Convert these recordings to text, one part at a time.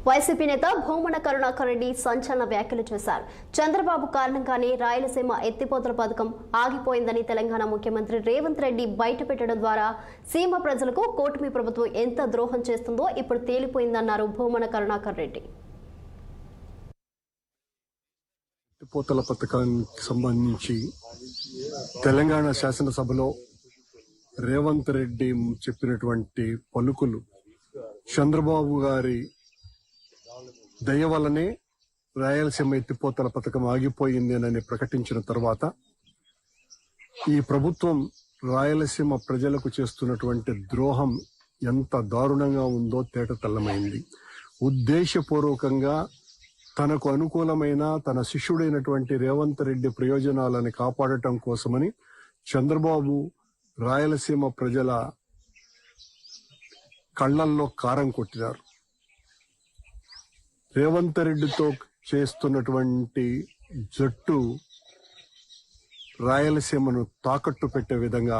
YCP నేత భూమన కరుణాకర్ రెడ్డి సంచలన వ్యాఖ్యలు చేశారు. చంద్రబాబు కారణంగానే రాయలసీమ ఎత్తిపోతల పథకం ఆగిపోయిందని తెలంగాణ ముఖ్యమంత్రి రేవంత్ రెడ్డి బయటపెట్టడం ద్వారా సీమ ప్రజలకు కూటమి ప్రభుత్వం ఎంత ద్రోహం చేస్తుందో ఇప్పుడు తేలిపోయిందన్నారు భూమన కరుణాకర్ రెడ్డి. ఎత్తిపోతల పథకానికి సంబంధించి తెలంగాణ శాసనసభలో రేవంత్ రెడ్డి చెప్పినటువంటి పలుకులు చంద్రబాబు గారి దయ వల్లనే రాయలసీమ ఎత్తిపోతల పథకం ఆగిపోయిందేనని ప్రకటించిన తర్వాత ఈ ప్రభుత్వం రాయలసీమ ప్రజలకు చేస్తున్నటువంటి ద్రోహం ఎంత దారుణంగా ఉందో తేటతెల్లమైంది. ఉద్దేశపూర్వకంగా తనకు అనుకూలమైన తన శిష్యుడైనటువంటి రేవంత్ రెడ్డి ప్రయోజనాలను కాపాడటం కోసమని చంద్రబాబు రాయలసీమ ప్రజల కళ్లల్లో కారం కొట్టినారు. రేవంత్ రెడ్డితో చేస్తున్నటువంటి జట్టు రాయలసీమను తాకట్టు పెట్టే విధంగా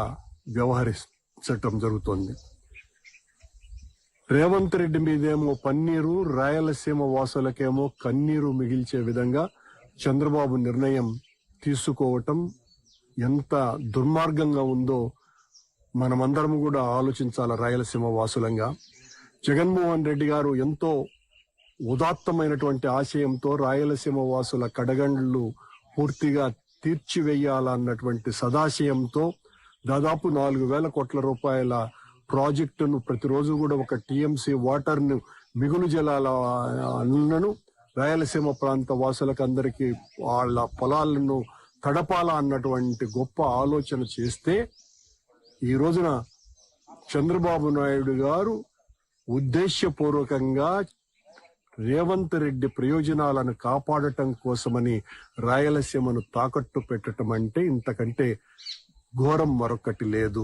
వ్యవహరించటం జరుగుతోంది. రేవంత్ రెడ్డి మీదేమో పన్నీరు, రాయలసీమ వాసులకేమో కన్నీరు మిగిల్చే విధంగా చంద్రబాబు నిర్ణయం తీసుకోవటం ఎంత దుర్మార్గంగా ఉందో మనమందరం కూడా ఆలోచించాల. రాయలసీమ వాసులంగా జగన్మోహన్ రెడ్డి గారు ఎంతో ఉదాత్తమైనటువంటి ఆశయంతో రాయలసీమ వాసుల కడగండ్లు పూర్తిగా తీర్చివేయాలన్నటువంటి సదాశయంతో దాదాపు 4,000 కోట్ల రూపాయల ప్రాజెక్టును ప్రతిరోజు కూడా ఒక టీఎంసీ వాటర్ను మిగులు జలాలను రాయలసీమ ప్రాంత వాసులకు అందరికీ వాళ్ళ పొలాలను తడపాలా అన్నటువంటి గొప్ప ఆలోచన చేస్తే ఈ రోజున చంద్రబాబు నాయుడు గారు ఉద్దేశపూర్వకంగా రేవంత్ రెడ్డి ప్రయోజనాలను కాపాడటం కోసమని రాయలసీమను తాకట్టు పెట్టడం అంటే ఇంతకంటే ఘోరం మరొకటి లేదు.